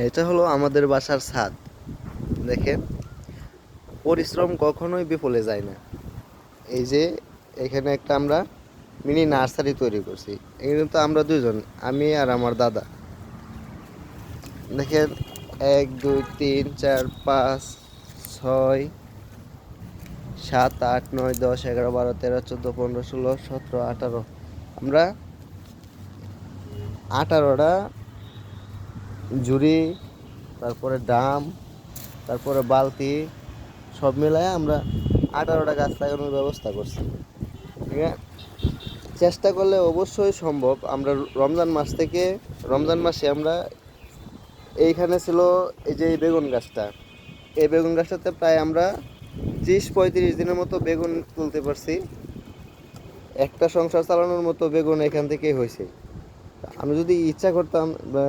এটা হলো আমাদের বাসার ছাদ। দেখেন, পরিশ্রম কখনোই বিফলে যায় না। এই যে এখানে একটা আমরা মিনি নার্সারি তৈরি করছি। এখানে কিন্তু আমরা দুইজন, আমি আর আমার দাদা। দেখেন, 1 2 3 4 5 6 7 8 9 10 11 12 13 14 15 16 17 18, আমরা 18টা ঝুড়ি, তারপরে ড্রাম, তারপরে বালতি, সব মিলায় আমরা 18টা গাছ লাগানোর ব্যবস্থা করছি। ঠিক আছে, চেষ্টা করলে অবশ্যই সম্ভব। আমরা রমজান মাসে আমরা এইখানে ছিল এই যে এই বেগুন গাছটা, এই বেগুন গাছটাতে প্রায় আমরা 30-35 দিনের মতো বেগুন তুলতে পারছি। একটা সংসার চালানোর মতো বেগুন এখান থেকেই হয়েছে। আমরা যদি ইচ্ছা করতাম বা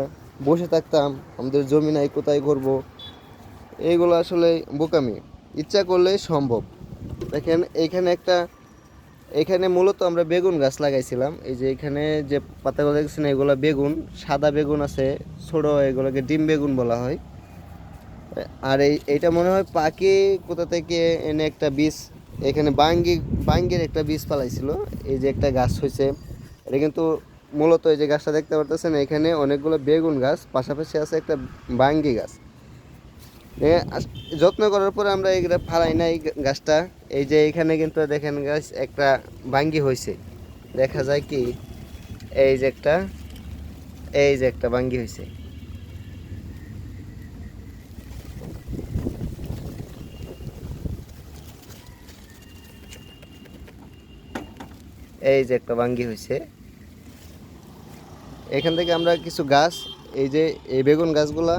বসে থাকতাম, আমাদের জমি নাই কোথায় করব, এইগুলো আসলে বোকামি। ইচ্ছা করলেই সম্ভব। দেখেন এখানে মূলত আমরা বেগুন গাছ লাগাইছিলাম। এই যে এখানে যে পাতাগুলো দেখছেন, এগুলো বেগুন, সাদা বেগুন আছে, ছোট, এগুলোকে ডিম বেগুন বলা হয়। আর এইটা মনে হয় পাখি কোথা থেকে এনে একটা বীজ, এখানে বাঙ্গির একটা বীজ পালাইছিল। এই যে একটা গাছ হয়েছে, এটা কিন্তু মূলত এই যে গাছটা দেখতে পারতেছেন, এখানে অনেকগুলো বেগুন গাছ, পাশাপাশি আছে একটা বাঙ্গি গাছ। যত্ন করার পরে আমরা এইটা ফালাই না এই গাছটা। এই যে এখানে কিন্তু দেখেন গাছ একটা বাঙ্গি হয়েছে, দেখা যায় কি, এই যে একটা এই যে একটা বাঙ্গি হয়েছে। এই যে একটা বাঙ্গি হয়েছে। এখান থেকে আমরা কিছু গাছ, এই যে এই বেগুন গাছগুলা,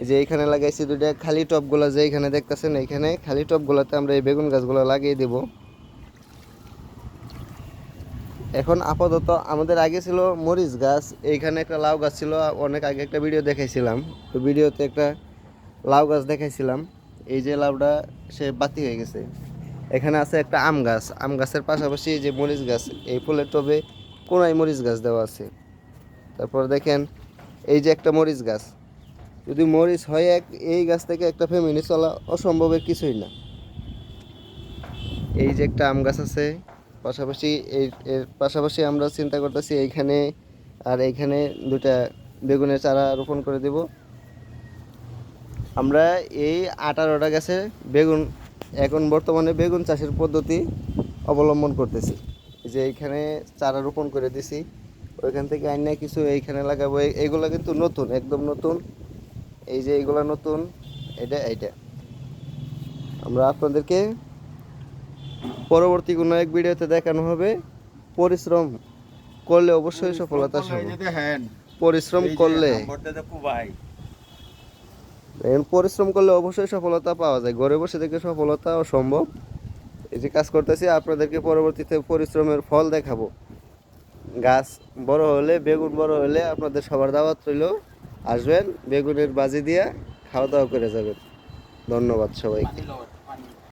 এই যে এখানে লাগাইছি দুইটা খালি টবগুলা, যে এখানে দেখতেছেন, এইখানে খালি টবগুলাতে আমরা এই বেগুন গাছগুলো লাগিয়ে দেব। এখন আপাতত আমাদের আগে ছিল মরিচ গাছ, এইখানে একটা লাউ গাছ ছিল, অনেক আগে একটা ভিডিও দেখাইছিলাম। তো ভিডিওতে একটা লাউ গাছ দেখাইছিলাম, এই যে লাউটা সে বাতি হয়ে গেছে। এখানে আছে একটা আম গাছ, আম গাছের পাশাপাশি যে মরিচ গাছ, এই ফুলের টবে কোনায় মরিচ গাছ দেওয়া আছে। তারপর দেখেন, এই যে একটা মরিচ গাছ, যদি মরিচ হয় এই গাছ থেকে একটা ফ্যামিলি চলা অসম্ভবের কিছুই না। এই যে একটা আম গাছ আছে, পাশাপাশি এর পাশাপাশি আমরা চিন্তা করতেছি এইখানে আর এইখানে দুটা বেগুনের চারা রোপণ করে দেব। আমরা এই 18টা গাছে বেগুন, এখন বর্তমানে বেগুন চাষের পদ্ধতি অবলম্বন করতেছি। এই যে এইখানে চারা রোপণ করে দিছি, ওইখান থেকে আইনা কিছু এইখানে লাগাবো। এইগুলো কিন্তু নতুন, একদম নতুন। এই যে এইগুলা নতুন, এইটা আমরা আপনাদেরকে পরবর্তী কোনো এক ভিডিওতে দেখানো হবে। পরিশ্রম করলে অবশ্যই সফলতা সম্ভব। পরিশ্রম করলে পরিশ্রম করলে অবশ্যই সফলতা পাওয়া যায়, ঘরে বসে থেকে সফলতা অসম্ভব। এই যে কাজ করতেছি, আপনাদেরকে পরবর্তীতে পরিশ্রমের ফল দেখাবো। গাছ বড় হলে, বেগুন বড় হলে আপনাদের সবার দাওয়াত রইল, আসবেন, বেগুনের বাজি দিয়া খাওয়া দাওয়া করে যাবেন। ধন্যবাদ সবাইকে।